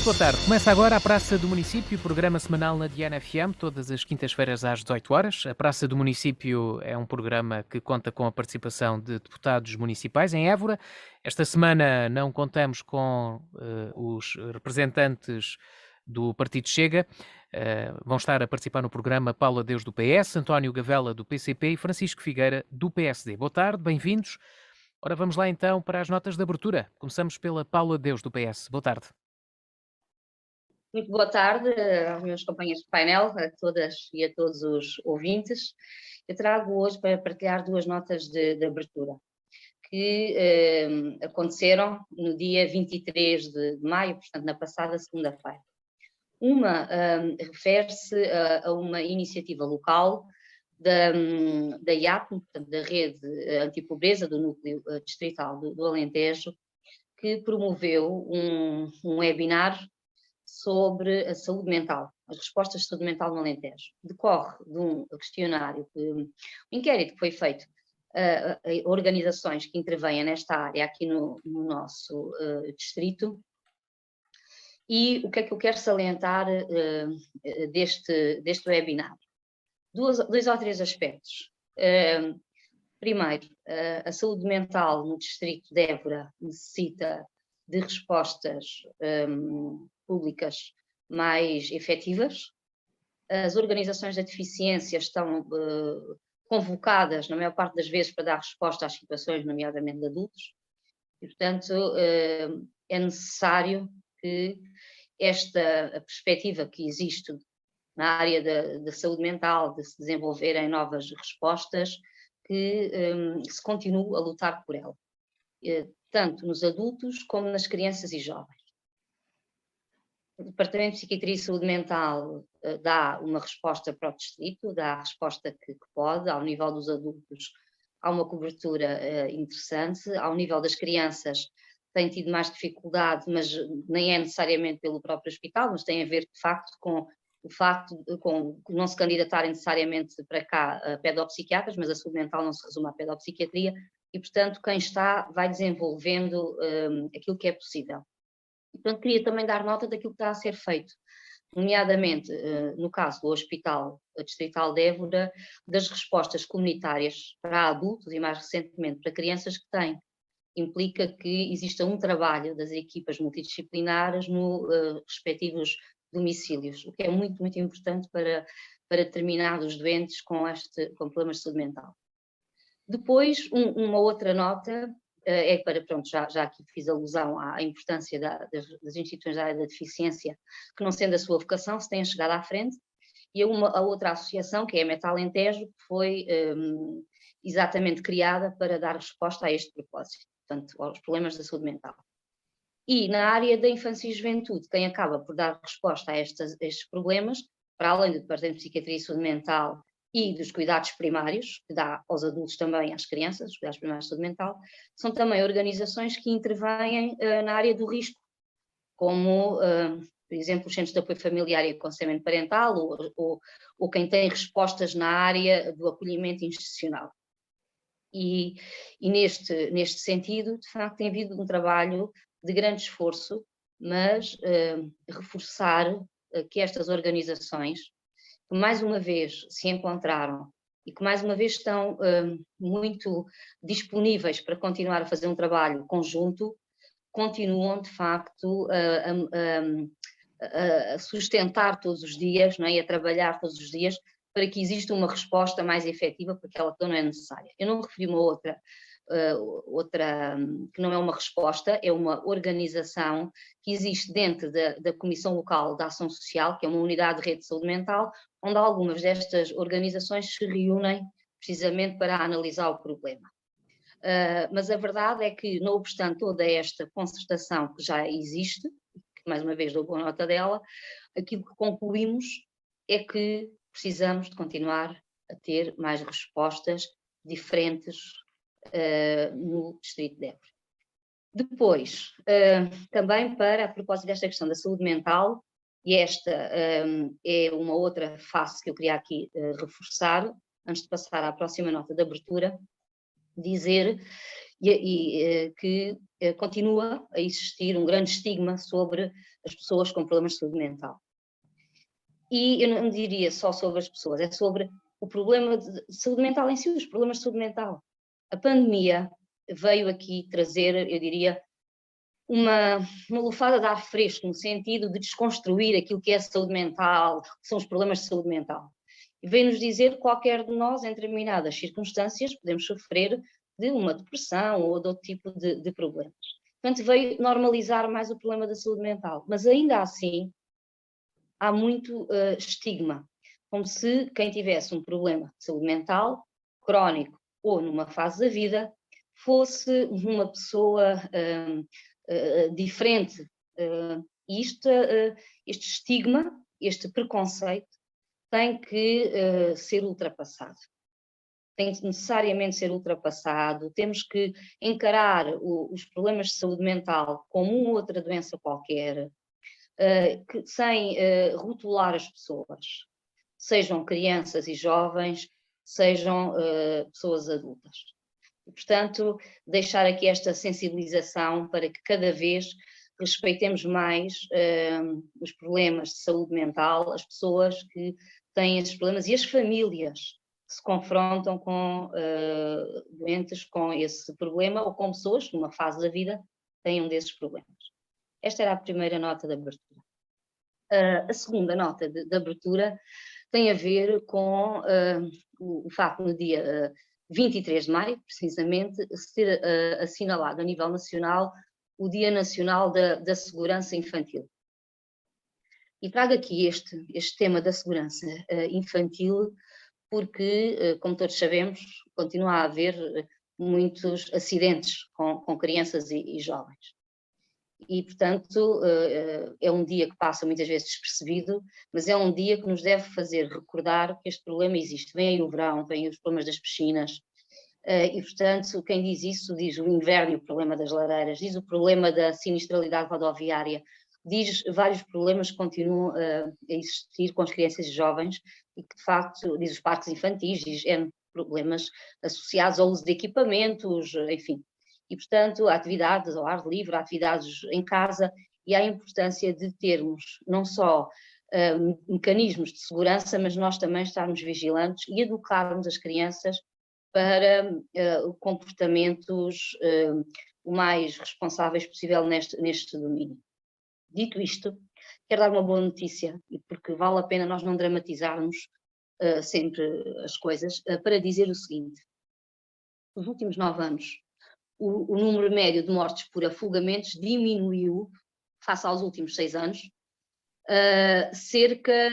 Muito boa tarde. Começa agora a Praça do Município, programa semanal na Diana FM, todas as quintas-feiras às 18 horas. A Praça do Município é um programa que conta com a participação de deputados municipais em Évora. Esta semana não contamos com os representantes do Partido Chega. Vão estar a participar no programa Paula Deus do PS, António Gavela do PCP e Francisco Figueira do PSD. Boa tarde, bem-vindos. Ora, vamos lá então para as notas de abertura. Começamos pela Paula Deus do PS. Boa tarde. Muito boa tarde aos meus companheiros de painel, a todas e a todos os ouvintes. Eu trago hoje para partilhar duas notas de abertura que aconteceram no dia 23 de maio, portanto na passada segunda-feira. Uma refere-se a uma iniciativa local da IAPM, portanto da Rede Antipobreza do Núcleo Distrital do Alentejo, que promoveu um webinar sobre a saúde mental, as respostas de saúde mental no Alentejo. Decorre de um questionário, um inquérito que foi feito a organizações que intervêm nesta área aqui no nosso distrito. E o que é que eu quero salientar deste webinar? Dois ou três aspectos. Primeiro, a saúde mental no distrito de Évora necessita de respostas públicas mais efetivas. As organizações da deficiência estão convocadas, na maior parte das vezes, para dar resposta às situações, nomeadamente de adultos, e, portanto, é necessário que esta perspectiva que existe na área da saúde mental, de se desenvolverem novas respostas, que se continue a lutar por ela, tanto nos adultos como nas crianças e jovens. O Departamento de Psiquiatria e Saúde Mental dá uma resposta para o distrito, dá a resposta que pode. Ao nível dos adultos há uma cobertura interessante, ao nível das crianças tem tido mais dificuldade, mas nem é necessariamente pelo próprio hospital, mas tem a ver de facto com o facto de não se candidatarem necessariamente para cá a pedopsiquiatras, mas a saúde mental não se resume à pedopsiquiatria, e portanto quem está vai desenvolvendo aquilo que é possível. E, portanto, queria também dar nota daquilo que está a ser feito, nomeadamente, no caso do Hospital Distrital de Évora, das respostas comunitárias para adultos e, mais recentemente, para crianças que têm. Implica que exista um trabalho das equipas multidisciplinares nos respectivos domicílios, o que é muito, muito importante para determinados doentes com problemas de saúde mental. Depois, uma outra nota é para, pronto, já aqui fiz alusão à importância das instituições da área da deficiência, que não sendo a sua vocação, se tenham chegado à frente, e a outra associação, que é a Meta Alentejo, que foi exatamente criada para dar resposta a este propósito, portanto, aos problemas da saúde mental. E na área da infância e juventude, quem acaba por dar resposta a estes problemas, para além do Departamento de Psiquiatria e Saúde Mental e dos cuidados primários, que dá aos adultos também, às crianças, os cuidados primários de saúde mental, são também organizações que intervêm na área do risco, como, por exemplo, os centros de apoio familiar e aconselhamento parental, ou quem tem respostas na área do acolhimento institucional. E neste sentido, de facto, tem havido um trabalho de grande esforço, mas reforçar que estas organizações, que mais uma vez se encontraram e que mais uma vez estão muito disponíveis para continuar a fazer um trabalho conjunto, continuam de facto a sustentar todos os dias, não é? E a trabalhar todos os dias para que exista uma resposta mais efetiva para aquela que não é necessária. Eu não me referi a uma outra que não é uma resposta, é uma organização que existe dentro da Comissão Local da Ação Social, que é uma unidade de rede de saúde mental, onde algumas destas organizações se reúnem precisamente para analisar o problema. Mas a verdade é que, não obstante toda esta concertação que já existe, que mais uma vez dou boa nota dela, aquilo que concluímos é que precisamos de continuar a ter mais respostas diferentes no distrito de Évora. Depois, também a propósito desta questão da saúde mental, e esta é uma outra face que eu queria aqui reforçar, antes de passar à próxima nota de abertura, dizer, que continua a existir um grande estigma sobre as pessoas com problemas de saúde mental. E eu não diria só sobre as pessoas, é sobre o problema de saúde mental em si, os problemas de saúde mental. A pandemia veio aqui trazer, eu diria, uma lufada de ar fresco, no sentido de desconstruir aquilo que é a saúde mental, que são os problemas de saúde mental. E veio-nos dizer que qualquer de nós, em determinadas circunstâncias, podemos sofrer de uma depressão ou de outro tipo de problemas. Portanto, veio normalizar mais o problema da saúde mental. Mas ainda assim, há muito estigma, como se quem tivesse um problema de saúde mental, crónico ou numa fase da vida, fosse uma pessoa diferente. Este estigma, este preconceito, tem que ser ultrapassado. Tem que necessariamente ser ultrapassado. Temos que encarar os problemas de saúde mental como uma outra doença qualquer, sem rotular as pessoas, sejam crianças e jovens, sejam pessoas adultas. E, portanto, deixar aqui esta sensibilização para que cada vez respeitemos mais os problemas de saúde mental, as pessoas que têm esses problemas e as famílias que se confrontam com doentes com esse problema ou com pessoas que numa fase da vida têm um desses problemas. Esta era a primeira nota de abertura. A segunda nota de abertura tem a ver com o facto no dia 23 de maio, precisamente, ser assinalado a nível nacional o Dia Nacional da Segurança Infantil. E trago aqui este tema da segurança infantil porque, como todos sabemos, continua a haver muitos acidentes com crianças e jovens. E, portanto, é um dia que passa muitas vezes despercebido, mas é um dia que nos deve fazer recordar que este problema existe. Vem aí o verão, vem aí os problemas das piscinas, e, portanto, quem diz isso diz o inverno e o problema das lareiras, diz o problema da sinistralidade rodoviária, diz vários problemas que continuam a existir com as crianças e jovens e que, de facto, diz os parques infantis, diz problemas associados ao uso de equipamentos, enfim. E, portanto, atividades ao ar livre, atividades em casa, e há a importância de termos não só mecanismos de segurança, mas nós também estarmos vigilantes e educarmos as crianças para comportamentos o mais responsáveis possível neste domínio. Dito isto, quero dar uma boa notícia, porque vale a pena nós não dramatizarmos sempre as coisas, para dizer o seguinte: nos últimos 9 anos, o número médio de mortes por afogamentos diminuiu, face aos últimos 6 anos, cerca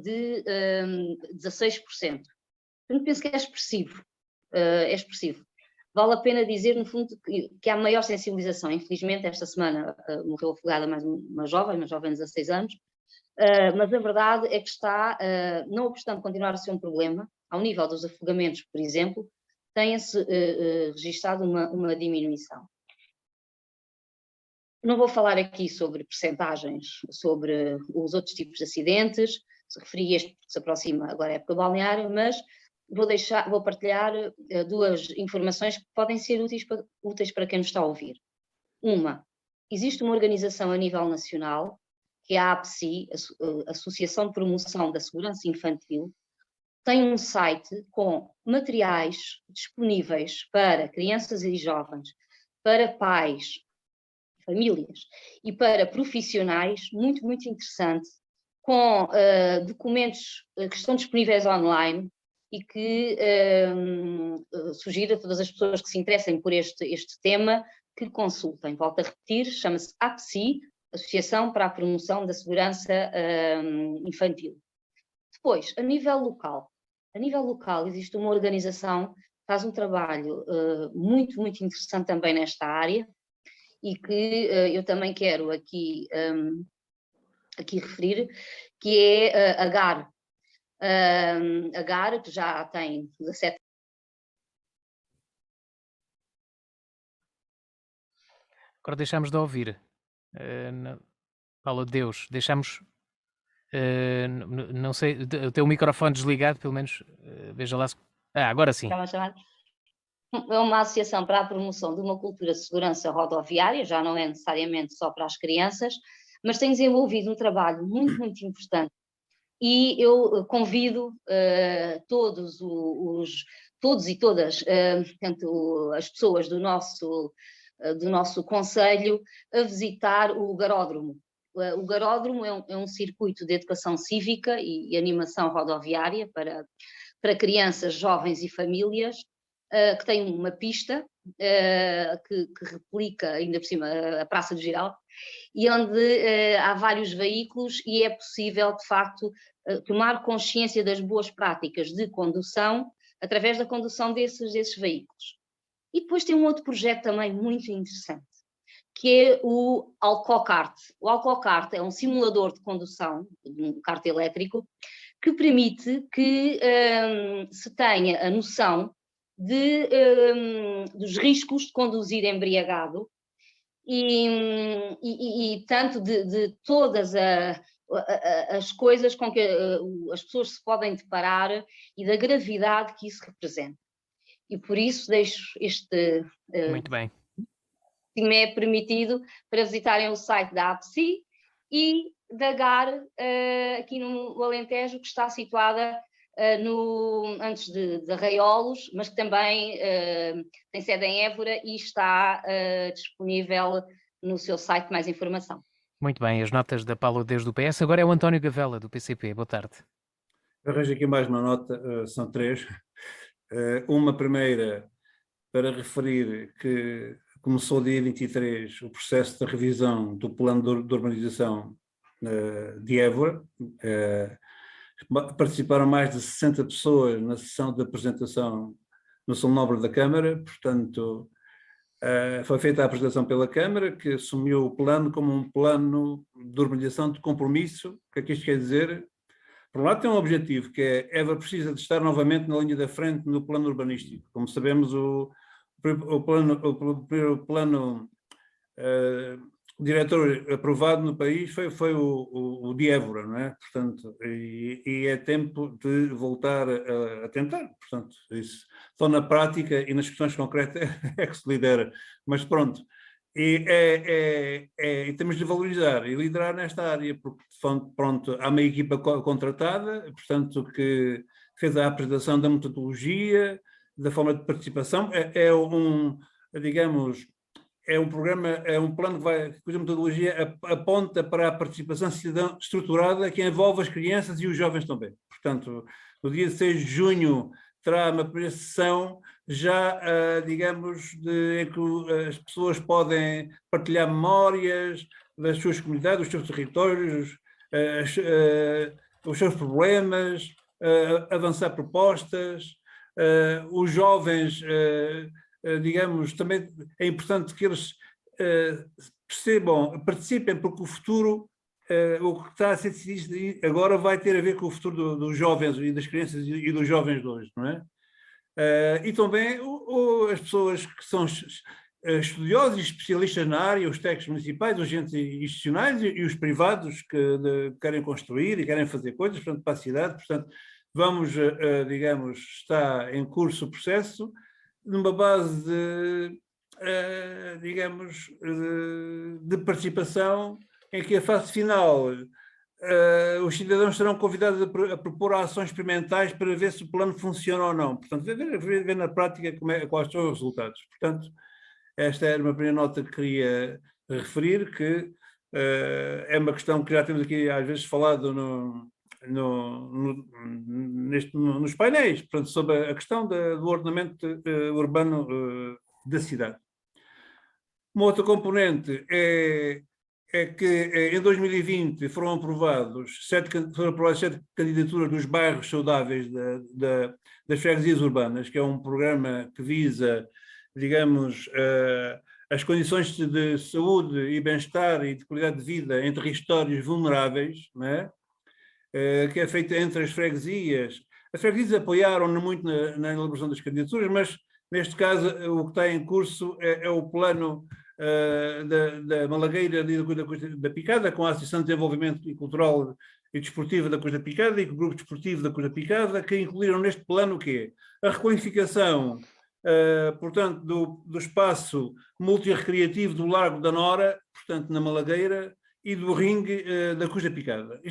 de 16%. Eu penso que é expressivo. Vale a pena dizer, no fundo, que há maior sensibilização. Infelizmente, esta semana morreu afogada mais uma jovem de 16 anos, mas a verdade é que está, não obstante continuar a ser um problema, ao nível dos afogamentos, por exemplo, tem-se registado uma diminuição. Não vou falar aqui sobre percentagens, sobre os outros tipos de acidentes, se referi a este porque se aproxima agora a época balneária, mas vou partilhar duas informações que podem ser úteis para quem nos está a ouvir. Uma, existe uma organização a nível nacional, que é a APSI, Associação de Promoção da Segurança Infantil, tem um site com materiais disponíveis para crianças e jovens, para pais, famílias e para profissionais, muito, muito interessante, com documentos que estão disponíveis online e que sugiro a todas as pessoas que se interessem por este tema que consultem. Volto a repetir, chama-se APSI, Associação para a Promoção da Segurança Infantil. Depois, a nível local existe uma organização que faz um trabalho muito, muito interessante também nesta área e que eu também quero aqui referir, que é a GAR. A GAR, que já tem 17... Agora deixamos de ouvir. Paula, Deus, deixamos... não sei, o teu microfone desligado, pelo menos, veja lá se... agora sim. é uma associação para a promoção de uma cultura de segurança rodoviária, já não é necessariamente só para as crianças, mas tem desenvolvido um trabalho muito, muito importante. E eu convido todos e todas, portanto, as pessoas do nosso concelho a visitar o Garódromo. O Garódromo é um circuito de educação cívica e animação rodoviária para crianças, jovens e famílias, que tem uma pista que replica, ainda por cima, a Praça do Giral, e onde há vários veículos e é possível, de facto, tomar consciência das boas práticas de condução através da condução desses veículos. E depois tem um outro projeto também muito interessante, que é o Alcokart. O Alcokart é um simulador de condução, de um kart elétrico, que permite que se tenha a noção dos riscos de conduzir embriagado e tanto de todas as coisas com que as pessoas se podem deparar e da gravidade que isso representa. E por isso deixo este... Muito bem. Se me é permitido, para visitarem o site da APSI e da GAR, aqui no Alentejo, que está situada antes de Arraiolos, mas que também tem sede em Évora e está disponível no seu site mais informação. Muito bem, as notas da Paula desde o PS. Agora é o António Gavela, do PCP. Boa tarde. Arranjo aqui mais uma nota, são 3. Uma primeira para referir que começou dia 23 o processo de revisão do plano de urbanização de Évora. Participaram mais de 60 pessoas na sessão de apresentação no Salão Nobre da Câmara, portanto, foi feita a apresentação pela Câmara, que assumiu o plano como um plano de urbanização de compromisso. O que é que isto quer dizer? Por um lado tem um objetivo, que é Évora precisa de estar novamente na linha da frente no plano urbanístico. Como sabemos, o plano diretor aprovado no país foi o de Évora, não é? Portanto, e é tempo de voltar a tentar. Portanto, isso só na prática e nas questões concretas é que se lidera. Mas pronto, e temos de valorizar e liderar nesta área, porque pronto, há uma equipa contratada, portanto, que fez a apresentação da metodologia, da forma de participação. Digamos, é um programa, é um plano cuja metodologia aponta para a participação cidadã estruturada que envolve as crianças e os jovens também. Portanto, no dia 6 de junho terá uma primeira sessão já, digamos, em que as pessoas podem partilhar memórias das suas comunidades, dos seus territórios, os seus problemas, avançar propostas. Os jovens, digamos, também é importante que eles participem, porque o futuro, o que está a ser decidido agora vai ter a ver com o futuro dos jovens e das crianças e dos jovens de hoje, não é? E também as pessoas que são estudiosos e especialistas na área, os técnicos municipais, os agentes institucionais e os privados que querem construir e querem fazer coisas, portanto, para a cidade. Portanto, vamos, digamos, está em curso o processo, numa base digamos, de participação, em que a fase final os cidadãos serão convidados a propor ações experimentais para ver se o plano funciona ou não. Portanto, ver na prática quais são os resultados. Portanto, esta era uma primeira nota que queria referir, que é uma questão que já temos aqui às vezes falado nos painéis, portanto, sobre a questão do ordenamento urbano da cidade. Uma outra componente é que em 2020 foram aprovadas 7 candidaturas dos bairros saudáveis das freguesias urbanas, que é um programa que visa, digamos, as condições de saúde e bem-estar e de qualidade de vida em territórios vulneráveis, não é? Que é feita entre as freguesias. As freguesias apoiaram-no muito na elaboração das candidaturas, mas neste caso o que está em curso é o plano da Malagueira da Picada, com a Associação de Desenvolvimento Cultural e Desportivo da Costa Picada e com o Grupo Desportivo da Costa Picada, que incluíram neste plano o quê? A requalificação portanto, do espaço multirrecreativo do Largo da Nora, portanto, na Malagueira, e do ringue da Cruz da Picada.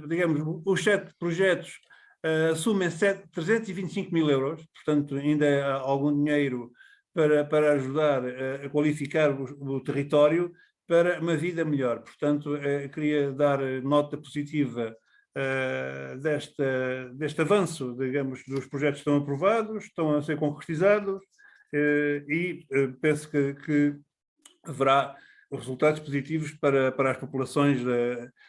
Digamos, os 7 projetos assumem 325 mil euros, portanto, ainda há algum dinheiro para ajudar a qualificar o território para uma vida melhor. Portanto, queria dar nota positiva deste avanço, digamos, dos projetos que estão aprovados, estão a ser concretizados, e penso que haverá resultados positivos para as populações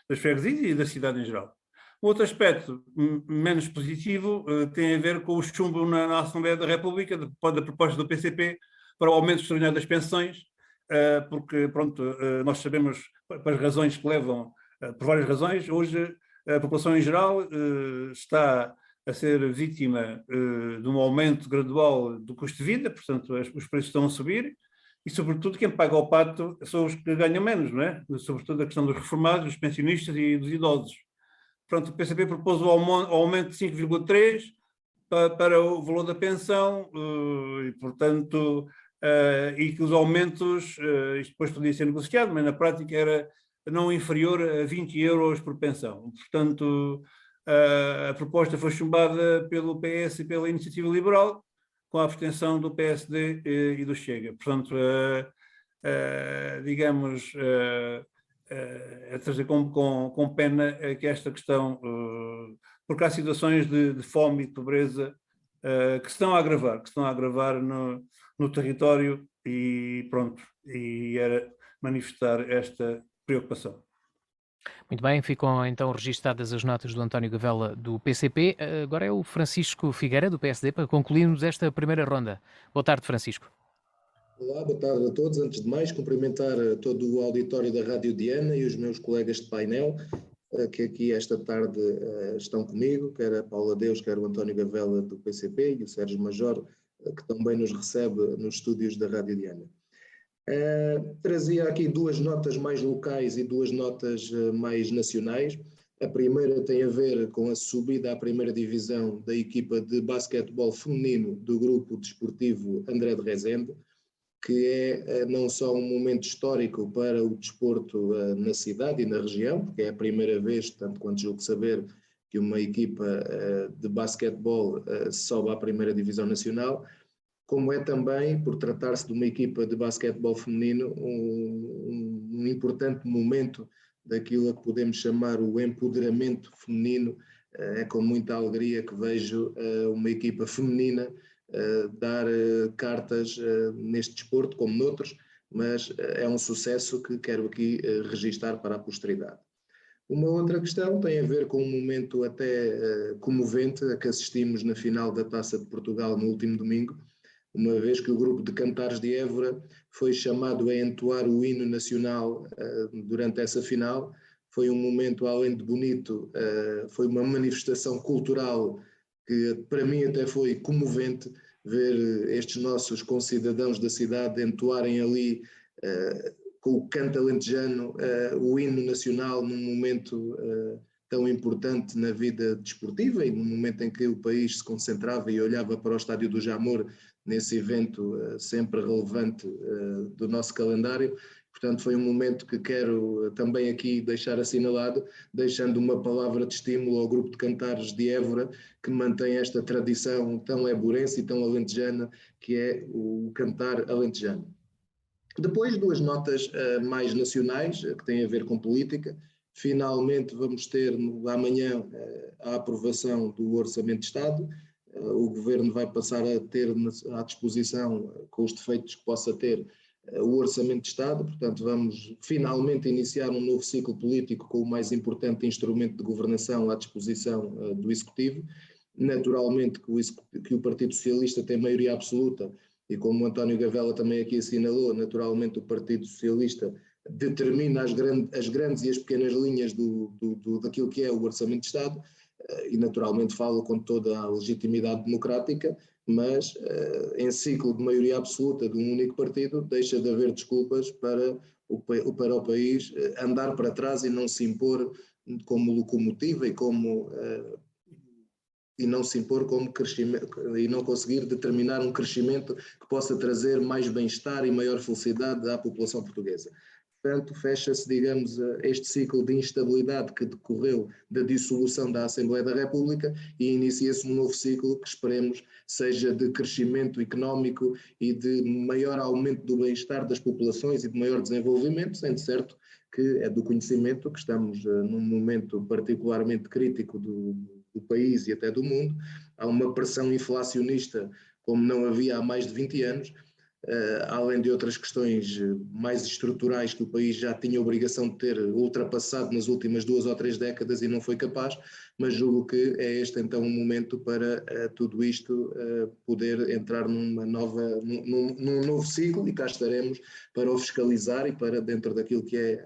das freguesias e da cidade em geral. Outro aspecto menos positivo tem a ver com o chumbo na Assembleia da República, da proposta do PCP para o aumento extraordinário das pensões, porque, pronto, nós sabemos, pelas razões que levam, por várias razões, hoje a população em geral está a ser vítima de um aumento gradual do custo de vida, portanto, os preços estão a subir, e, sobretudo, quem paga o pato são os que ganham menos, não é? Sobretudo a questão dos reformados, dos pensionistas e dos idosos. Pronto, o PCP propôs o aumento de 5,3 para o valor da pensão e, portanto, e que os aumentos, isto depois podia ser negociado, mas na prática era não inferior a 20 euros por pensão. Portanto, a proposta foi chumbada pelo PS e pela Iniciativa Liberal, com a abstenção do PSD e do Chega. Portanto, digamos, a trazer com pena que esta questão, porque há situações de fome e de pobreza que se estão a agravar no território e pronto, e era manifestar esta preocupação. Muito bem, ficam então registadas as notas do António Gavela do PCP. Agora é o Francisco Figueira do PSD para concluirmos esta primeira ronda. Boa tarde, Francisco. Olá, boa tarde a todos. Antes de mais, cumprimentar todo o auditório da Rádio Diana e os meus colegas de painel que aqui esta tarde estão comigo, quer a Paula Deus, quer o António Gavela do PCP e o Sérgio Major, que também nos recebe nos estúdios da Rádio Diana. Trazia aqui 2 notas mais locais e 2 notas mais nacionais. A primeira tem a ver com a subida à primeira divisão da equipa de basquetebol feminino do grupo desportivo André de Rezende, que é não só um momento histórico para o desporto na cidade e na região, porque é a primeira vez, tanto quanto julgo saber, que uma equipa de basquetebol sobe à primeira divisão nacional, como é também, por tratar-se de uma equipa de basquetebol feminino, um importante momento daquilo a que podemos chamar o empoderamento feminino. É com muita alegria que vejo uma equipa feminina dar cartas neste desporto, como noutros, mas é um sucesso que quero aqui registar para a posteridade. Uma outra questão tem a ver com um momento até comovente a que assistimos na final da Taça de Portugal no último domingo, uma vez que o grupo de cantares de Évora foi chamado a entoar o hino nacional durante essa final. Foi um momento, além de bonito, foi uma manifestação cultural que para mim até foi comovente ver estes nossos concidadãos da cidade entoarem ali com o canto alentejano o hino nacional num momento tão importante na vida desportiva e no momento em que o país se concentrava e olhava para o Estádio do Jamor nesse evento sempre relevante do nosso calendário. Portanto, foi um momento que quero também aqui deixar assinalado, deixando uma palavra de estímulo ao grupo de cantares de Évora, que mantém esta tradição tão évorense e tão alentejana, que é o cantar alentejano. Depois, 2 notas mais nacionais, que têm a ver com política. Finalmente vamos ter amanhã a aprovação do Orçamento de Estado. O Governo vai passar a ter à disposição, com os defeitos que possa ter, o Orçamento de Estado. Portanto, vamos finalmente iniciar um novo ciclo político com o mais importante instrumento de governação à disposição do Executivo. Naturalmente que o Partido Socialista tem maioria absoluta e, como o António Gavela também aqui assinalou, naturalmente o Partido Socialista determina as grandes e as pequenas linhas daquilo que é o Orçamento de Estado e naturalmente falo com toda a legitimidade democrática, mas em ciclo de maioria absoluta de um único partido deixa de haver desculpas para o país andar para trás e não se impor como locomotiva e como e não se impor como crescimento, e não conseguir determinar um crescimento que possa trazer mais bem-estar e maior felicidade à população portuguesa. Portanto, fecha-se, digamos, este ciclo de instabilidade que decorreu da dissolução da Assembleia da República e inicia-se um novo ciclo que esperemos seja de crescimento económico e de maior aumento do bem-estar das populações e de maior desenvolvimento, sendo certo que é do conhecimento que estamos num momento particularmente crítico do país e até do mundo. Há uma pressão inflacionista como não havia há mais de 20 anos, além de outras questões mais estruturais que o país já tinha obrigação de ter ultrapassado nas últimas 2 ou 3 décadas e não foi capaz, mas julgo que é este então um momento para tudo isto poder entrar num novo ciclo, e cá estaremos para o fiscalizar e para, dentro daquilo que é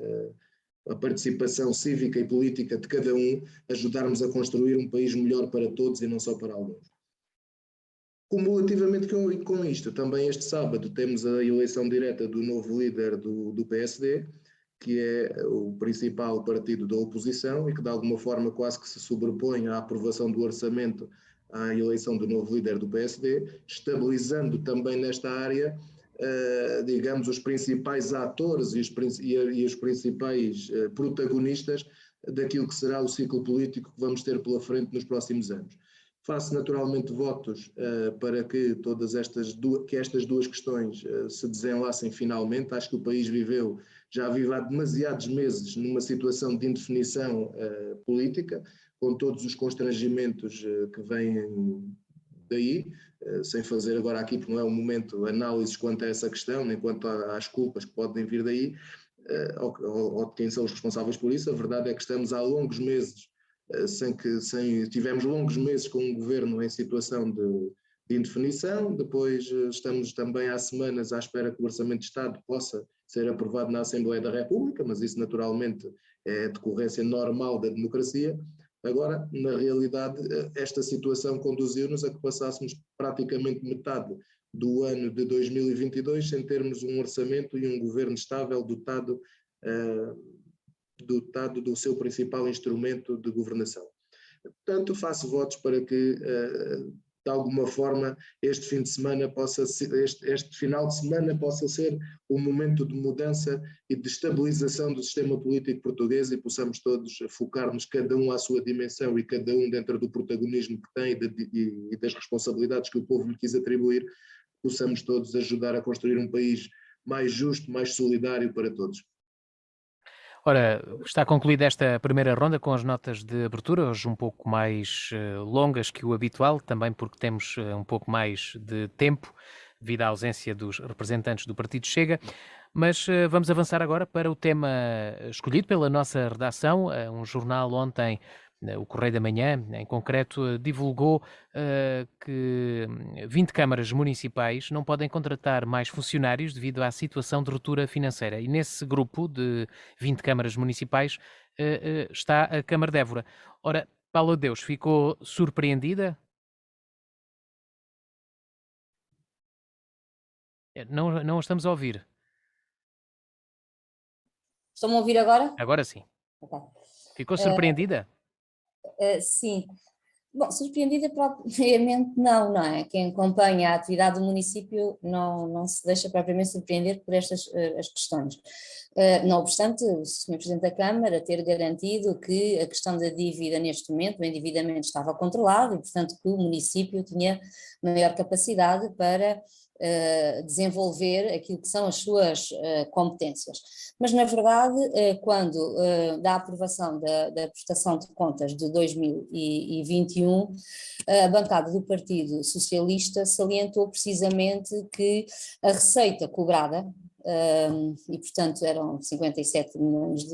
a participação cívica e política de cada um, ajudarmos a construir um país melhor para todos e não só para alguns. Cumulativamente com isto, também este sábado temos a eleição direta do novo líder do PSD, que é o principal partido da oposição e que de alguma forma quase que se sobrepõe à aprovação do orçamento à eleição do novo líder do PSD, estabilizando também nesta área, digamos, os principais atores e os principais protagonistas daquilo que será o ciclo político que vamos ter pela frente nos próximos anos. Faço naturalmente votos para que estas duas questões se desenlacem finalmente. Acho que o país já vive há demasiados meses numa situação de indefinição política, com todos os constrangimentos que vêm daí, sem fazer agora aqui, porque não é o momento, análises quanto a essa questão, nem quanto às culpas que podem vir daí, ou de quem são os responsáveis por isso. A verdade é que estamos há longos meses tivemos longos meses com um governo em situação de indefinição. Depois estamos também há semanas à espera que o Orçamento de Estado possa ser aprovado na Assembleia da República, mas isso naturalmente é decorrência normal da democracia. Agora, na realidade, esta situação conduziu-nos a que passássemos praticamente metade do ano de 2022 sem termos um orçamento e um governo estável dotado do seu principal instrumento de governação. Portanto, faço votos para que, de alguma forma, este final de semana possa ser um momento de mudança e de estabilização do sistema político português e possamos todos focar-nos, cada um à sua dimensão e cada um dentro do protagonismo que tem e das responsabilidades que o povo lhe quis atribuir, possamos todos ajudar a construir um país mais justo, mais solidário para todos. Ora, está concluída esta primeira ronda com as notas de abertura, hoje um pouco mais longas que o habitual, também porque temos um pouco mais de tempo devido à ausência dos representantes do Partido Chega, mas vamos avançar agora para o tema escolhido pela nossa redação. Um jornal ontem, o Correio da Manhã, em concreto, divulgou que 20 câmaras municipais não podem contratar mais funcionários devido à situação de ruptura financeira. E nesse grupo de 20 câmaras municipais está a Câmara de Évora. Ora, Paula Deus, ficou surpreendida? Não a estamos a ouvir. Estão-me a ouvir agora? Agora sim. Okay. Ficou surpreendida? Sim. Bom, surpreendida propriamente não é? Quem acompanha a atividade do município não se deixa propriamente surpreender por estas as questões. Não obstante, o Sr. Presidente da Câmara ter garantido que a questão da dívida neste momento, o endividamento estava controlado e, portanto, que o município tinha maior capacidade para desenvolver aquilo que são as suas competências. Mas, na verdade, quando da aprovação da prestação de contas de 2021, a bancada do Partido Socialista salientou precisamente que a receita cobrada, e portanto eram 57 milhões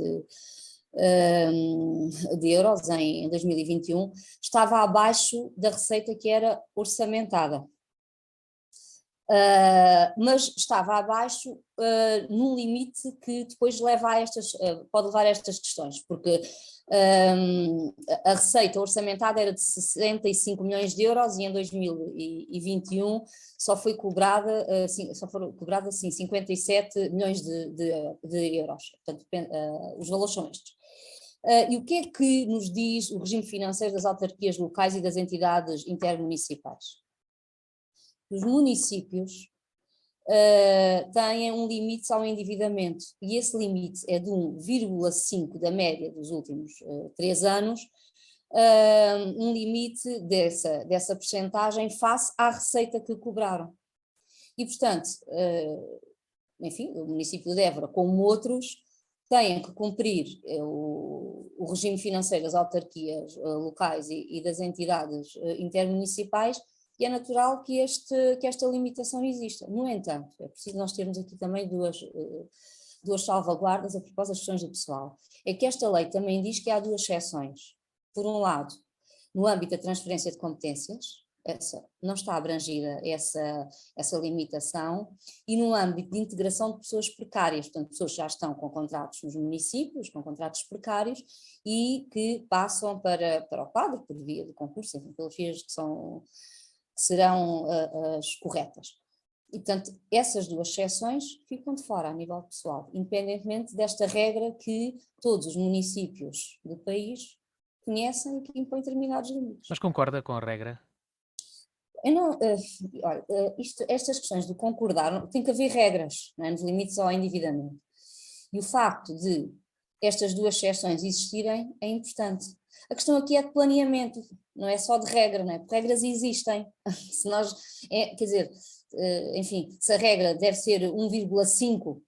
de euros em 2021, estava abaixo da receita que era orçamentada. Mas estava abaixo num limite que depois leva a pode levar a estas questões, porque a receita orçamentada era de 65 milhões de euros e em 2021 só foram cobradas 57 milhões de euros, portanto os valores são estes. E o que é que nos diz o regime financeiro das autarquias locais e das entidades intermunicipais? Os municípios têm um limite ao endividamento, e esse limite é de 1,5 da média dos últimos 3 anos, um limite dessa percentagem face à receita que cobraram. E, portanto, enfim, o município de Évora, como outros, têm que cumprir o regime financeiro das autarquias locais e das entidades intermunicipais, e é natural que esta limitação exista. No entanto, é preciso nós termos aqui também duas salvaguardas a propósito das questões do pessoal. É que esta lei também diz que há 2 exceções. Por um lado, no âmbito da transferência de competências, não está abrangida essa limitação, e no âmbito de integração de pessoas precárias, portanto, pessoas que já estão com contratos nos municípios, com contratos precários, e que passam para o quadro por via de concurso, enfim, pelas vias que serão as corretas. E, portanto, essas 2 exceções ficam de fora a nível pessoal, independentemente desta regra que todos os municípios do país conhecem e que impõem determinados limites. Mas concorda com a regra? Eu não, olha, estas questões de concordar, tem que haver regras, não é, nos limites ao endividamento. E o facto de estas 2 exceções existirem é importante. A questão aqui é de planeamento, não é só de regra, não é? Porque regras existem. Se nós, quer dizer, enfim, se a regra deve ser 1,5,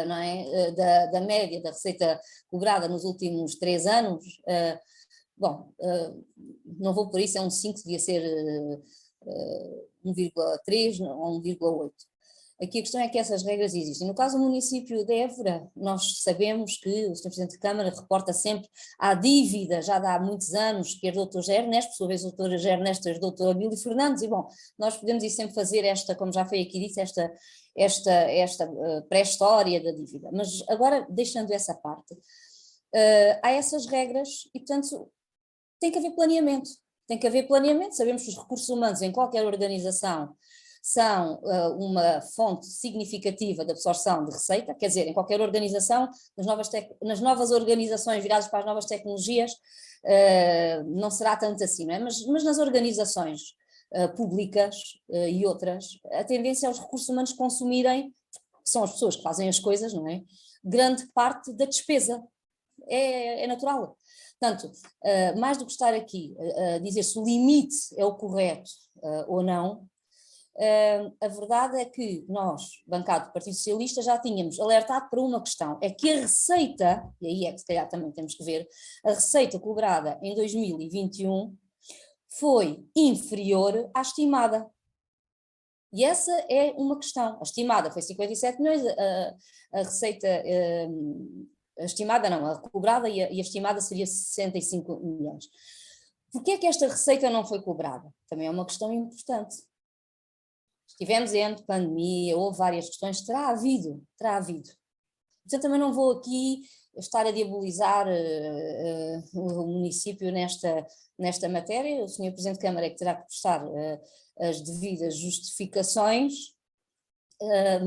não é, da média da receita cobrada nos últimos 3 anos, bom, não vou por isso, é 1,5, devia ser 1,3 ou 1,8. Aqui a questão é que essas regras existem. No caso do município de Évora, nós sabemos que o Sr. Presidente de Câmara reporta sempre à dívida, já há muitos anos, que herdou o Dr. José Ernesto, por sua vez o Dr. José Ernesto herdou o Dr. Abílio Fernandes, e bom, nós podemos ir sempre fazer esta, como já foi aqui dito, esta pré-história da dívida. Mas agora, deixando essa parte, há essas regras e, portanto, tem que haver planeamento. Tem que haver planeamento. Sabemos que os recursos humanos em qualquer organização são uma fonte significativa de absorção de receita, quer dizer, em qualquer organização, nas novas organizações viradas para as novas tecnologias, não será tanto assim, não é? Mas nas organizações públicas e outras, a tendência é os recursos humanos consumirem, que são as pessoas que fazem as coisas, não é? Grande parte da despesa. É natural. Portanto, mais do que estar aqui a dizer se o limite é o correto ou não, a verdade é que nós, bancada do Partido Socialista, já tínhamos alertado para uma questão, é que a receita, e aí é que se calhar também temos que ver, a receita cobrada em 2021 foi inferior à estimada. E essa é uma questão. A estimada foi 57 milhões, a receita, a estimada não, a cobrada e a estimada seria 65 milhões. Porquê é que esta receita não foi cobrada? Também é uma questão importante. Estivemos em ano de pandemia, houve várias questões, terá havido. Portanto, também não vou aqui estar a diabolizar o município nesta matéria. O Sr. Presidente de Câmara é que terá que prestar as devidas justificações,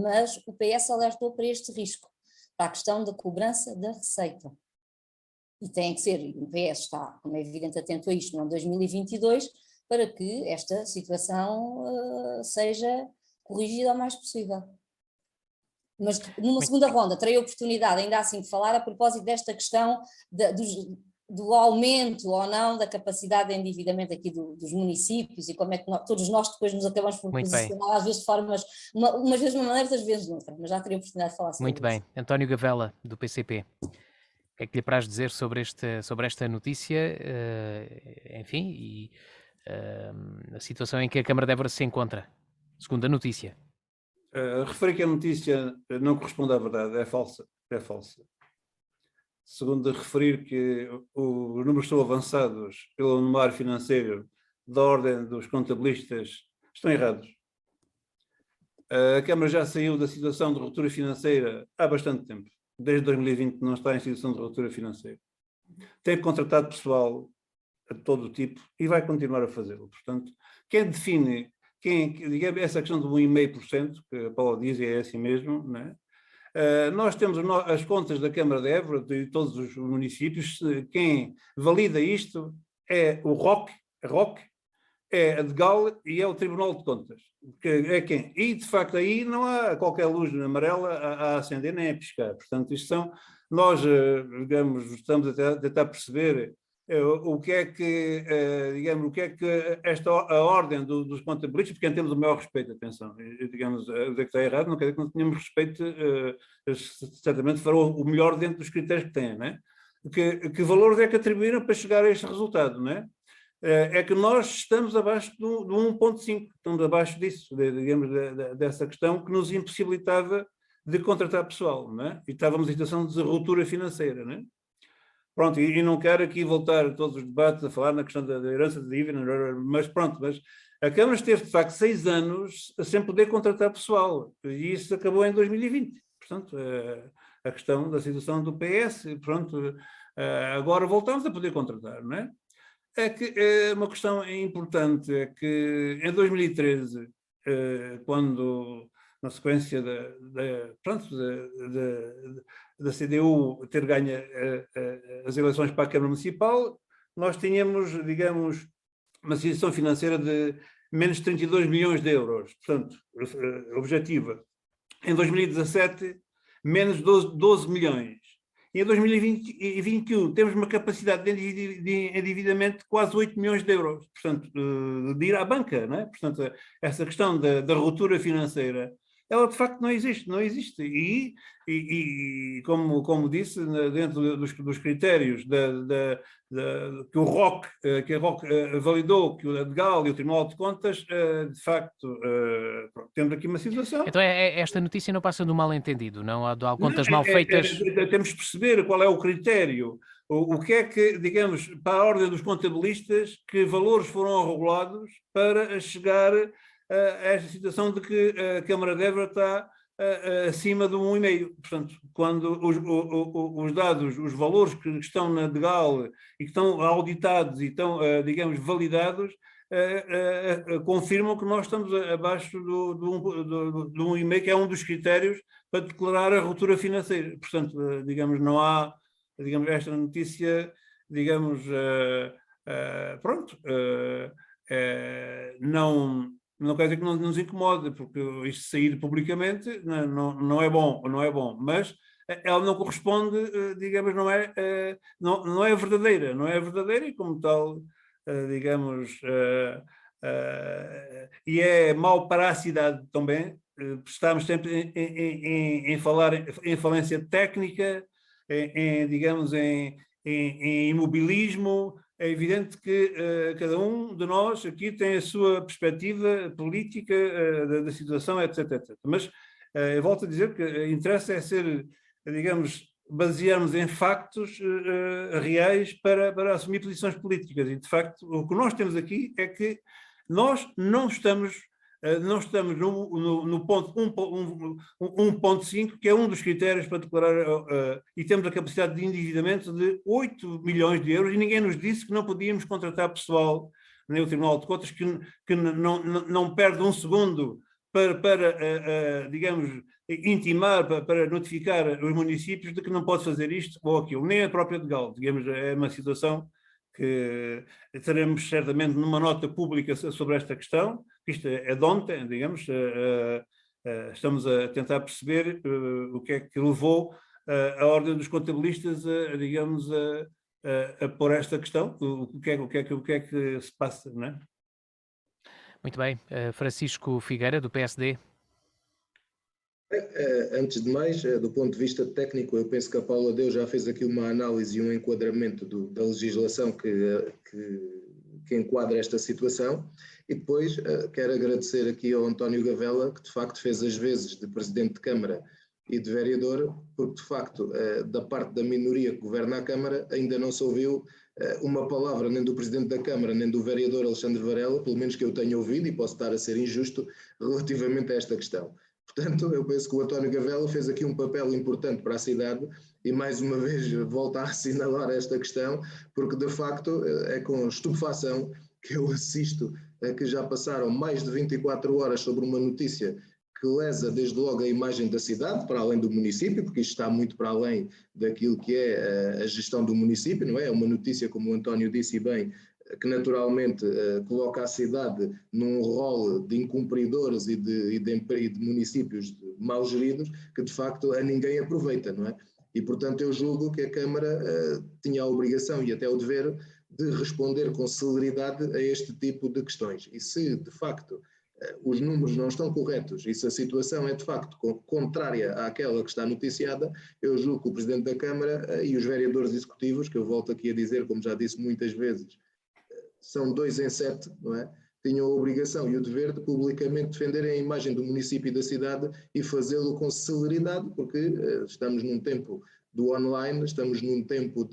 mas o PS alertou para este risco, para a questão da cobrança da receita. E tem que ser, e o PS está, como é evidente, atento a isto no ano 2022, para que esta situação seja corrigida o mais possível. Mas numa segunda ronda terei a oportunidade ainda assim de falar a propósito desta questão do aumento ou não da capacidade de endividamento aqui dos municípios e como é que todos nós depois nos acabamos por posicionar, às vezes de formas, umas vezes de uma maneira, outras vezes de outra, mas já teria a oportunidade de falar sobre isso. Muito bem. António Gavela, do PCP. O que é que lhe apraz dizer sobre esta notícia, enfim, e a situação em que a Câmara de Évora se encontra, segundo a notícia? Referi que a notícia não corresponde à verdade, é falsa. Segundo referir que os números estão avançados pelo anuário financeiro da ordem dos contabilistas, estão errados. A Câmara já saiu da situação de ruptura financeira há bastante tempo. Desde 2020 não está em situação de ruptura financeira. Tem contratado pessoal a todo tipo e vai continuar a fazê-lo. Portanto, quem define, digamos, essa questão do 1,5%, que a Paula diz e é assim mesmo, não é? Nós temos as contas da Câmara de Évora, de todos os municípios. Quem valida isto é o ROC, é a DGAL e é o Tribunal de Contas. Que é quem? E, de facto, aí não há qualquer luz amarela a acender nem a piscar. Portanto, isto são... Nós, digamos, estamos a tentar perceber o que é que, digamos, o que é que a ordem dos contabilistas, porque temos o maior respeito, atenção, digamos, dizer que está errado, não quer dizer que não tenhamos respeito, certamente farão o melhor dentro dos critérios que têm, não é? Que valores é que atribuíram para chegar a este resultado, não é? É que nós estamos abaixo do 1.5, estamos abaixo disso, digamos, dessa questão que nos impossibilitava de contratar pessoal, não é? E estávamos em situação de ruptura financeira, não é? Pronto, e não quero aqui voltar a todos os debates a falar na questão da herança de dívida, mas pronto, mas a Câmara esteve de facto 6 anos sem poder contratar pessoal, e isso acabou em 2020. Portanto, a questão da situação do PS, pronto, agora voltamos a poder contratar, não é? É que uma questão importante é que em 2013, quando, na sequência da CDU ter ganho as eleições para a Câmara Municipal, nós tínhamos, digamos, uma situação financeira de menos 32 milhões de euros, portanto, objetiva. Em 2017, menos 12 milhões. E em 2021 temos uma capacidade de endividamento de quase 8 milhões de euros, portanto, de ir à banca, não é? Portanto, essa questão da ruptura financeira, ela de facto não existe. E como disse, dentro dos critérios que o ROC validou, que o DGAL e o Tribunal de Contas, de facto, temos aqui uma situação. Então esta notícia não passa do mal-entendido, não há de contas mal feitas? Temos de perceber qual é o critério, o que é que, digamos, para a ordem dos contabilistas, que valores foram regulados para chegar a esta situação de que a Câmara de Évora está acima de 1,5. Portanto, quando os dados, os valores que estão na DGAL e que estão auditados e estão, digamos, validados, confirmam que nós estamos abaixo do 1,5, que é um dos critérios para declarar a ruptura financeira. Portanto, digamos, não há, digamos, esta notícia, digamos, pronto, não quer dizer que não nos incomode, porque isto sair publicamente não é bom, mas ela não corresponde, digamos, não é verdadeira, e como tal, digamos, e é mau para a cidade também. Estamos sempre em falar em falência técnica, digamos, em imobilismo. É evidente que cada um de nós aqui tem a sua perspectiva política da situação, etc. Mas eu volto a dizer que interessa é ser, digamos, basearmos em factos reais para assumir posições políticas. E, de facto, o que nós temos aqui é que nós não estamos no ponto 1.5, que é um dos critérios para declarar, e temos a capacidade de endividamento de 8 milhões de euros, e ninguém nos disse que não podíamos contratar pessoal, nem o Tribunal de Contas, que não perde um segundo para digamos, intimar, para notificar os municípios de que não pode fazer isto ou aquilo, nem a própria DGAL. Digamos, é uma situação que teremos certamente numa nota pública sobre esta questão. Isto é de ontem, digamos, estamos a tentar perceber o que é que levou a Ordem dos Contabilistas, digamos, a pôr esta questão, o que é que se passa, não é? Muito bem. Francisco Figueira, do PSD. Antes de mais, do ponto de vista técnico, eu penso que a Paula Deus já fez aqui uma análise e um enquadramento da legislação que enquadra esta situação. E depois quero agradecer aqui ao António Gavela, que de facto fez as vezes de Presidente de Câmara e de Vereador, porque de facto da parte da minoria que governa a Câmara ainda não se ouviu uma palavra nem do Presidente da Câmara nem do Vereador Alexandre Varela, pelo menos que eu tenha ouvido, e posso estar a ser injusto relativamente a esta questão. Portanto, eu penso que o António Gavela fez aqui um papel importante para a cidade e mais uma vez volta a assinalar esta questão, porque de facto é com estupefação que eu assisto a que já passaram mais de 24 horas sobre uma notícia que lesa desde logo a imagem da cidade, para além do município, porque isto está muito para além daquilo que é a gestão do município, não é? É uma notícia, como o António disse bem, que naturalmente coloca a cidade num rol de incumpridores e de municípios mal geridos, que de facto a ninguém aproveita, não é? E portanto eu julgo que a Câmara tinha a obrigação e até o dever de responder com celeridade a este tipo de questões. E se de facto os números não estão corretos e se a situação é de facto contrária àquela que está noticiada, eu julgo que o Presidente da Câmara e os vereadores executivos, que eu volto aqui a dizer, como já disse muitas vezes, são 2 em 7, não é? Tinham a obrigação e o dever de publicamente defenderem a imagem do município e da cidade e fazê-lo com celeridade, porque estamos num tempo do online, estamos num tempo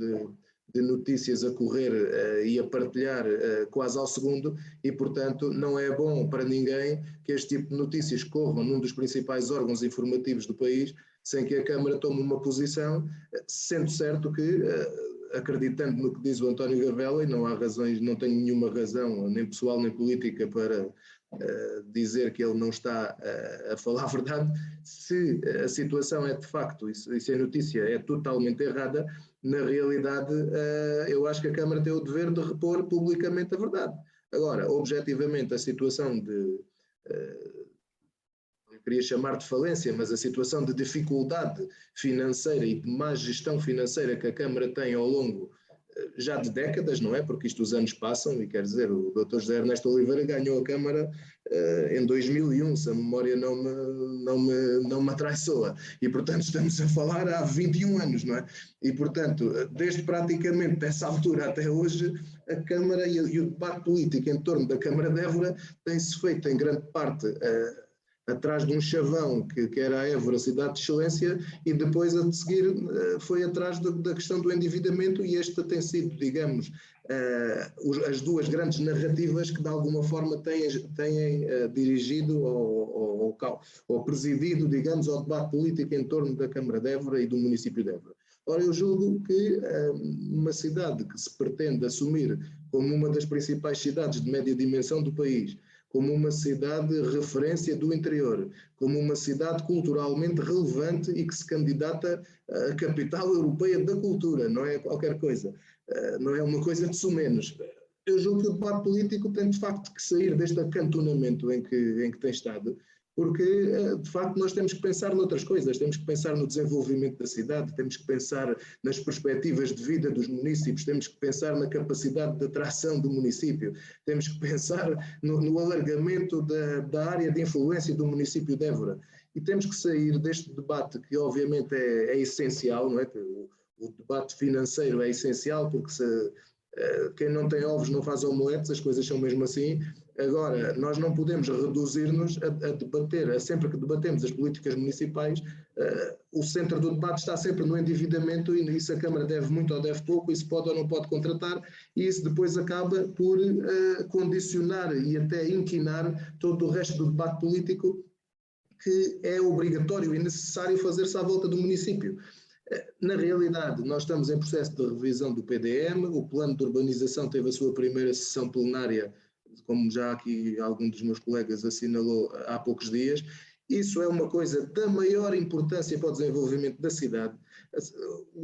de notícias a correr e a partilhar quase ao segundo e, portanto, não é bom para ninguém que este tipo de notícias corram num dos principais órgãos informativos do país sem que a Câmara tome uma posição, sendo certo que, acreditando no que diz o António Gavela, e não há razões, não tenho nenhuma razão, nem pessoal nem política, para dizer que ele não está a falar a verdade, se a situação é de facto, e se a notícia é totalmente errada, na realidade eu acho que a Câmara tem o dever de repor publicamente a verdade. Agora, objetivamente, a situação eu queria chamar de falência, mas a situação de dificuldade financeira e de má gestão financeira que a Câmara tem ao longo já de décadas, não é? Porque isto os anos passam e quer dizer, o Dr. José Ernesto Oliveira ganhou a Câmara em 2001, se a memória não me atraiçoa. E portanto estamos a falar há 21 anos, não é? E portanto, desde praticamente dessa altura até hoje, a Câmara e o debate político em torno da Câmara de Évora tem-se feito em grande parte atrás de um chavão que era a Évora, cidade de excelência, e depois a seguir foi atrás da questão do endividamento, e esta tem sido, digamos, as duas grandes narrativas que de alguma forma têm dirigido ou presidido, digamos, ao debate político em torno da Câmara de Évora e do município de Évora. Ora, eu julgo que uma cidade que se pretende assumir como uma das principais cidades de média dimensão do país, como uma cidade referência do interior, como uma cidade culturalmente relevante e que se candidata à capital europeia da cultura, não é qualquer coisa, não é uma coisa de sumenos. Eu julgo que o debate político tem de facto que sair deste acantonamento em que tem estado, porque de facto nós temos que pensar noutras coisas, temos que pensar no desenvolvimento da cidade, temos que pensar nas perspectivas de vida dos municípios, temos que pensar na capacidade de atração do município, temos que pensar no alargamento da área de influência do município de Évora, e temos que sair deste debate que obviamente é essencial, não é? Que o debate financeiro é essencial, porque quem não tem ovos não faz omeletes, as coisas são mesmo assim. Agora, nós não podemos reduzir-nos a debater, sempre que debatemos as políticas municipais, o centro do debate está sempre no endividamento, e se a Câmara deve muito ou deve pouco, isso pode ou não pode contratar, e isso depois acaba por condicionar e até inquinar todo o resto do debate político, que é obrigatório e necessário fazer-se à volta do município. Na realidade, nós estamos em processo de revisão do PDM, o plano de urbanização teve a sua primeira sessão plenária, como já aqui algum dos meus colegas assinalou há poucos dias. Isso é uma coisa da maior importância para o desenvolvimento da cidade.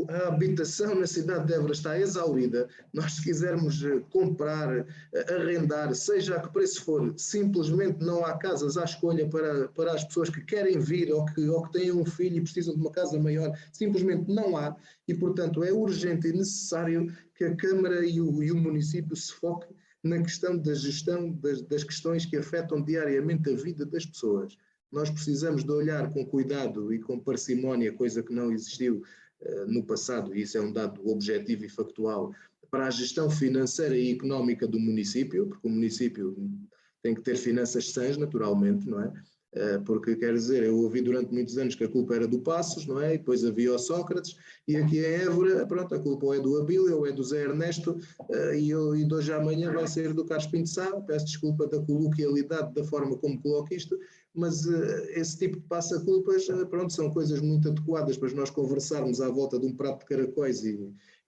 A habitação na cidade de Évora está exaurida. Nós, se quisermos comprar, arrendar, seja a que preço for, simplesmente não há casas à escolha para as pessoas que querem vir ou que têm um filho e precisam de uma casa maior, simplesmente não há. E, portanto, é urgente e necessário que a Câmara e o município se foquem na questão da gestão das questões que afetam diariamente a vida das pessoas. Nós precisamos de olhar com cuidado e com parcimónia, coisa que não existiu no passado, e isso é um dado objetivo e factual, para a gestão financeira e económica do município, porque o município tem que ter finanças sãs, naturalmente, não é? Porque, quer dizer, eu ouvi durante muitos anos que a culpa era do Passos, não é? E depois havia o Sócrates, e aqui em Évora, pronto, a culpa ou é do Abílio ou é do Zé Ernesto, e de hoje à manhã vai ser do Carlos Pinto Sá. Peço desculpa da coloquialidade, da forma como coloco isto, mas esse tipo de passa-culpas, pronto, são coisas muito adequadas para nós conversarmos à volta de um prato de caracóis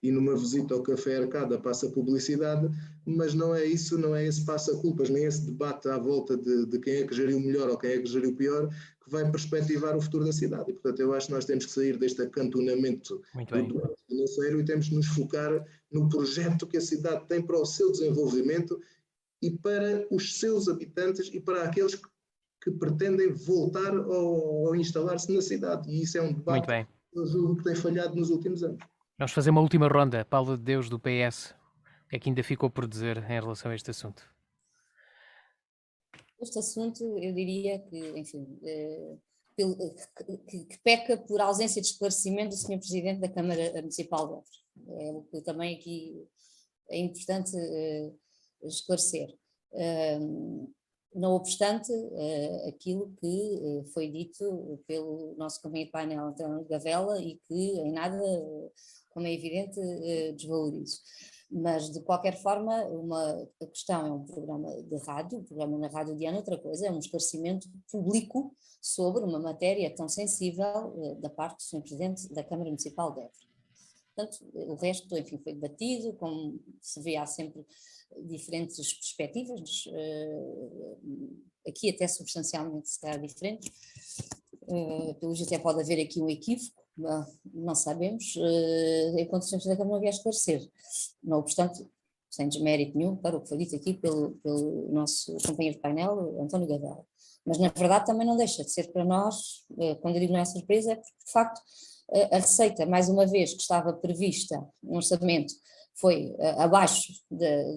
e numa visita ao Café Arcada passa publicidade, mas não é isso, não é esse passa-culpas, nem esse debate à volta de quem é que geriu melhor ou quem é que geriu pior, que vai perspectivar o futuro da cidade. E, portanto, eu acho que nós temos que sair deste acantonamento do debate financeiro e temos que nos focar no projeto que a cidade tem para o seu desenvolvimento e para os seus habitantes e para aqueles que pretendem voltar ou instalar-se na cidade. E isso é um debate que eu julgo que tem falhado nos últimos anos. Vamos fazer uma última ronda. Paula de Deus, do PS, o que é que ainda ficou por dizer em relação a este assunto? Este assunto, eu diria que, enfim, que peca por ausência de esclarecimento do Sr. Presidente da Câmara Municipal de Évora. É o que também aqui é importante esclarecer. Não obstante aquilo que foi dito pelo nosso companheiro de painel, António Gavela, e que em nada, como é evidente, desvalorizo. Mas, de qualquer forma, a questão é um programa de rádio, um programa na Rádio Diana, outra coisa é um esclarecimento público sobre uma matéria tão sensível da parte do Sr. Presidente da Câmara Municipal de Évora. Portanto, o resto, enfim, foi debatido, como se vê, há sempre diferentes perspectivas, aqui até substancialmente se calhar diferentes, pelo jeito até pode haver aqui um equívoco, não sabemos, enquanto o Sr. Presidente da Câmara não vier esclarecer. Não obstante, sem desmérito nenhum para o que foi dito aqui pelo nosso companheiro de painel, António Gavela. Mas, na verdade, também não deixa de ser para nós, quando eu digo não é surpresa, é porque, de facto, a receita, mais uma vez, que estava prevista no orçamento, foi abaixo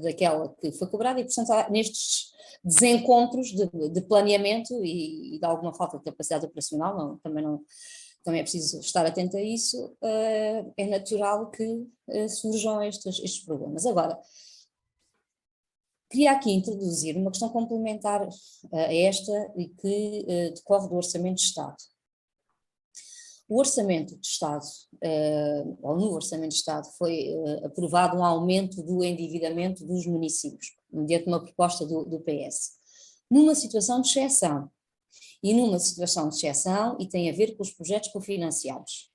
daquela que foi cobrada e, portanto, nestes desencontros de planeamento e de alguma falta de capacidade operacional, também é preciso estar atento a isso, é natural que surjam estes problemas. Agora, queria aqui introduzir uma questão complementar a esta e que decorre do Orçamento de Estado. O Orçamento de Estado, ou no Orçamento de Estado, foi aprovado um aumento do endividamento dos municípios, mediante uma proposta do PS, numa situação de exceção. E numa situação de exceção, e tem a ver com os projetos cofinanciados,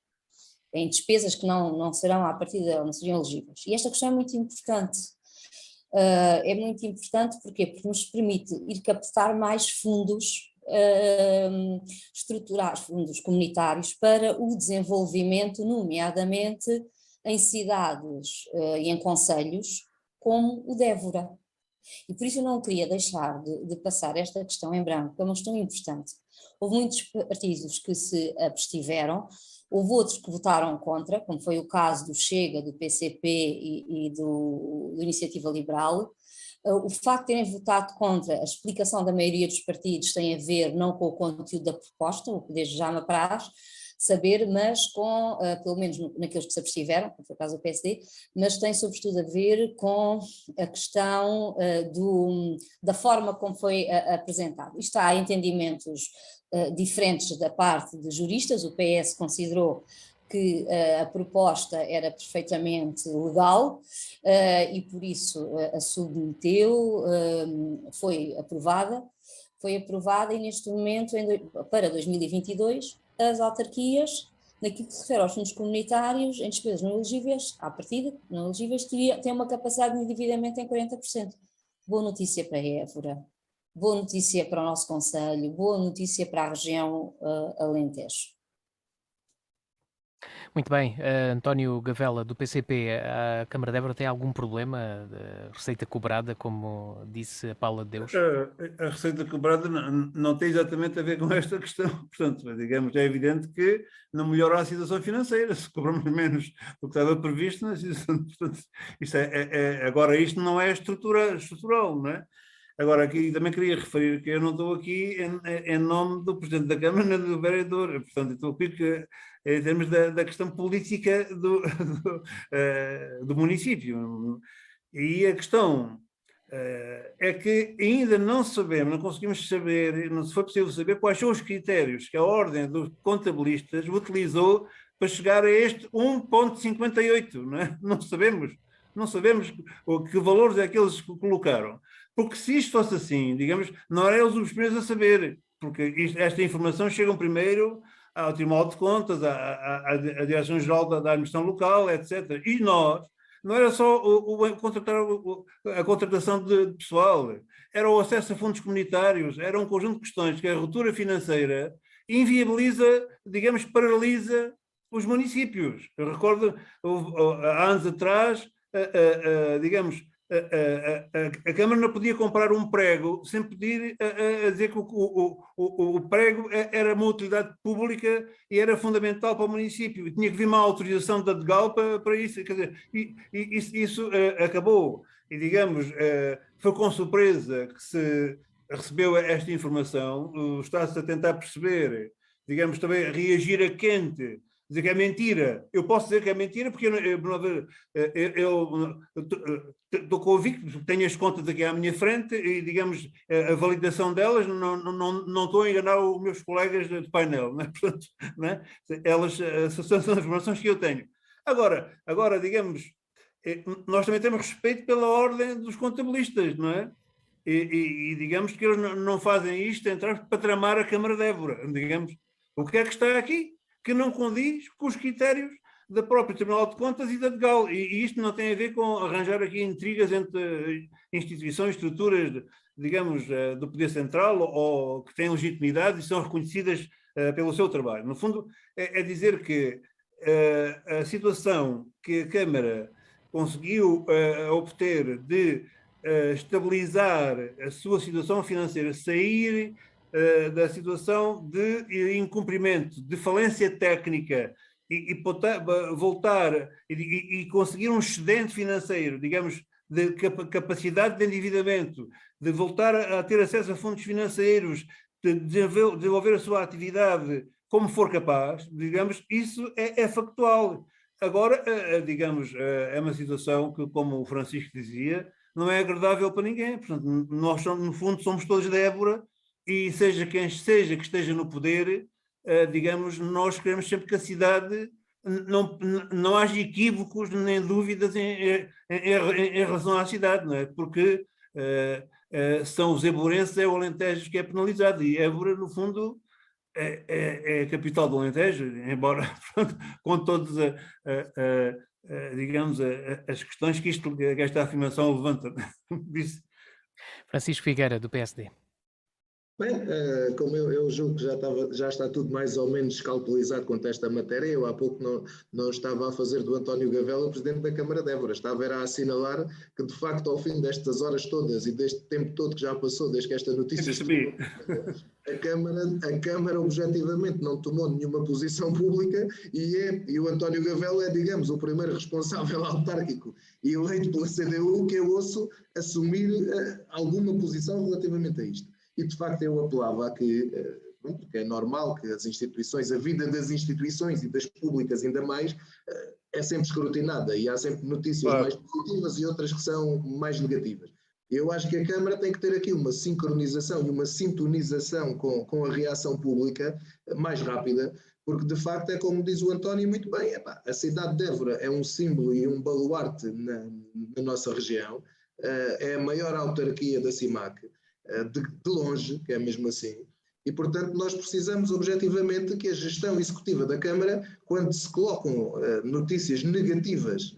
em despesas que não serão à partida, não seriam elegíveis. E esta questão é muito importante. É muito importante porque nos permite ir captar mais fundos estruturais, fundos comunitários para o desenvolvimento, nomeadamente em cidades e em concelhos como o de Évora. E por isso eu não queria deixar de passar esta questão em branco, que é uma questão importante. Houve muitos partidos que se abstiveram, houve outros que votaram contra, como foi o caso do Chega, do PCP e do Iniciativa Liberal. O facto de terem votado contra, a explicação da maioria dos partidos tem a ver não com o conteúdo da proposta, o que desde já me apraz saber, mas com, pelo menos naqueles que se abstiveram, como foi o caso do PSD, mas tem sobretudo a ver com a questão da forma como foi apresentado. Isto há entendimentos diferentes da parte de juristas, o PS considerou que a proposta era perfeitamente legal e por isso a submeteu, foi aprovada e neste momento, para 2022, as autarquias, naquilo que se refere aos fundos comunitários, em despesas não elegíveis, à partida, não elegíveis, têm uma capacidade de endividamento em 40%. Boa notícia para Évora, boa notícia para o nosso concelho, boa notícia para a região Alentejo. Muito bem, António Gavela, do PCP, a Câmara de Évora tem algum problema de receita cobrada, como disse a Paula de Deus? A receita cobrada não tem exatamente a ver com esta questão, portanto, digamos, é evidente que não melhora a situação financeira, se cobramos menos do que estava previsto, portanto, agora isto não é estrutural, não é? Agora, aqui também queria referir que eu não estou aqui em nome do Presidente da Câmara nem do vereador, portanto, estou aqui em termos da questão política do município. E a questão é que ainda não sabemos, não conseguimos saber, não se foi possível saber quais são os critérios que a Ordem dos Contabilistas utilizou para chegar a este 1,58, não é? Não sabemos que valores é que eles colocaram. Porque se isto fosse assim, digamos, não eram eles os primeiros a saber, porque esta informação chega primeiro ao Tribunal de Contas, à Direção-Geral da Administração Local, etc. E nós, não era só a contratação de pessoal, era o acesso a fundos comunitários, era um conjunto de questões que a ruptura financeira inviabiliza, digamos, paralisa os municípios. Eu recordo, há anos atrás, digamos, a Câmara não podia comprar um prego sem pedir a dizer que o prego era uma utilidade pública e era fundamental para o município. E tinha que vir uma autorização da DGAL para isso. Quer dizer, isso acabou. E, digamos, foi com surpresa que se recebeu esta informação. O Estado-se a tentar perceber, digamos, também reagir a quente, dizer que é mentira. Eu posso dizer que é mentira porque eu estou convicto, tenho as contas aqui à minha frente e, digamos, a validação delas, não estou a enganar os meus colegas de painel, né? Portanto, né? Elas são as informações que eu tenho. Agora, digamos, nós também temos respeito pela ordem dos contabilistas, não é? E digamos que eles não fazem isto para tramar a Câmara de Évora, digamos. O que é que está aqui? Que não condiz com os critérios da própria Tribunal de Contas e da DGAL. E isto não tem a ver com arranjar aqui intrigas entre instituições, estruturas, digamos, do Poder Central ou que têm legitimidade e são reconhecidas pelo seu trabalho. No fundo, é dizer que a situação que a Câmara conseguiu obter de estabilizar a sua situação financeira, sair da situação de incumprimento, de falência técnica e voltar e conseguir um excedente financeiro, digamos, de capacidade de endividamento, de voltar a ter acesso a fundos financeiros, de desenvolver a sua atividade como for capaz, digamos, isso é factual. Agora, digamos, é uma situação que, como o Francisco dizia, não é agradável para ninguém. Portanto, nós, no fundo, somos todos de Évora e seja quem seja que esteja no poder, digamos, nós queremos sempre que a cidade não haja equívocos nem dúvidas em relação à cidade, não é? Porque são os evorenses, é o Alentejo que é penalizado e Évora, no fundo, é a capital do Alentejo, embora pronto, com todas digamos, as questões que esta afirmação levanta. Francisco Figueira, do PSD. Bem, como eu julgo que já está tudo mais ou menos escalpelizado quanto a esta matéria, eu há pouco não estava a fazer do António Gavela o Presidente da Câmara de Évora, estava a assinalar que de facto ao fim destas horas todas e deste tempo todo que já passou desde que esta notícia esteve, a Câmara objetivamente não tomou nenhuma posição pública e o António Gavela é, digamos, o primeiro responsável autárquico e eleito pela CDU que eu ouço assumir alguma posição relativamente a isto. E, de facto, eu apelava a que, porque é normal que as instituições, a vida das instituições e das públicas ainda mais, é sempre escrutinada e há sempre notícias mais positivas e outras que são mais negativas. Eu acho que a Câmara tem que ter aqui uma sincronização e uma sintonização com a reação pública mais rápida, porque, de facto, é como diz o António muito bem, a cidade de Évora é um símbolo e um baluarte na nossa região, é a maior autarquia da CIMAC, de longe, que é mesmo assim, e portanto nós precisamos objetivamente que a gestão executiva da Câmara, quando se colocam notícias negativas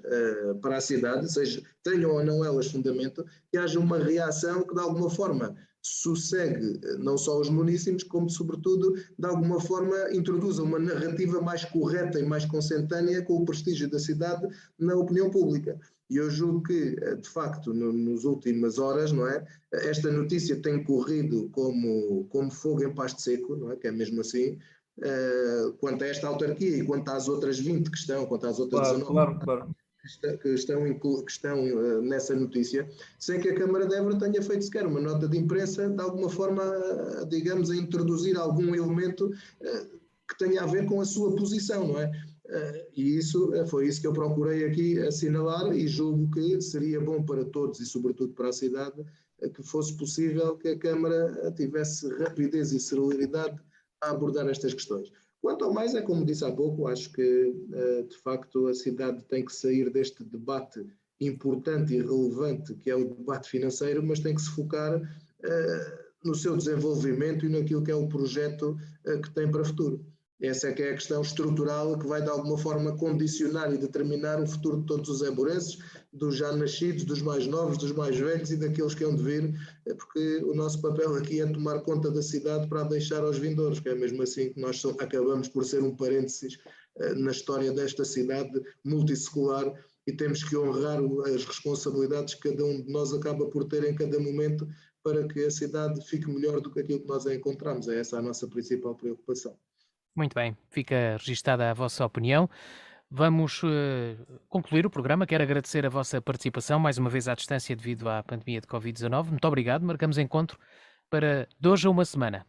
para a cidade, seja tenham ou não elas fundamento, que haja uma reação que de alguma forma sossegue não só os munícipes, como sobretudo de alguma forma introduza uma narrativa mais correta e mais consentânea com o prestígio da cidade na opinião pública. E eu julgo que, de facto, nas últimas horas, não é, esta notícia tem corrido como fogo em pasto seco, não é, que é mesmo assim, quanto a esta autarquia e quanto às outras 20 que estão, quanto às outras 19 que estão nessa notícia, sem que a Câmara de Évora tenha feito sequer uma nota de imprensa, de alguma forma, digamos, a introduzir algum elemento que tenha a ver com a sua posição, não é? E foi isso que eu procurei aqui assinalar e julgo que seria bom para todos e sobretudo para a cidade que fosse possível que a Câmara tivesse rapidez e celeridade a abordar estas questões. Quanto ao mais, é como disse há pouco, acho que de facto a cidade tem que sair deste debate importante e relevante que é o debate financeiro, mas tem que se focar no seu desenvolvimento e naquilo que é o projeto que tem para o futuro. Essa é que é a questão estrutural que vai de alguma forma condicionar e determinar o futuro de todos os emburenses, dos já nascidos, dos mais novos, dos mais velhos e daqueles que hão de vir, porque o nosso papel aqui é tomar conta da cidade para a deixar aos vindouros, que é mesmo assim que nós acabamos por ser um parênteses na história desta cidade multissecular, e temos que honrar as responsabilidades que cada um de nós acaba por ter em cada momento para que a cidade fique melhor do que aquilo que nós a encontramos. É essa a nossa principal preocupação. Muito bem, fica registada a vossa opinião. Vamos concluir o programa. Quero agradecer a vossa participação, mais uma vez à distância devido à pandemia de Covid-19. Muito obrigado. Marcamos encontro para de hoje a uma semana.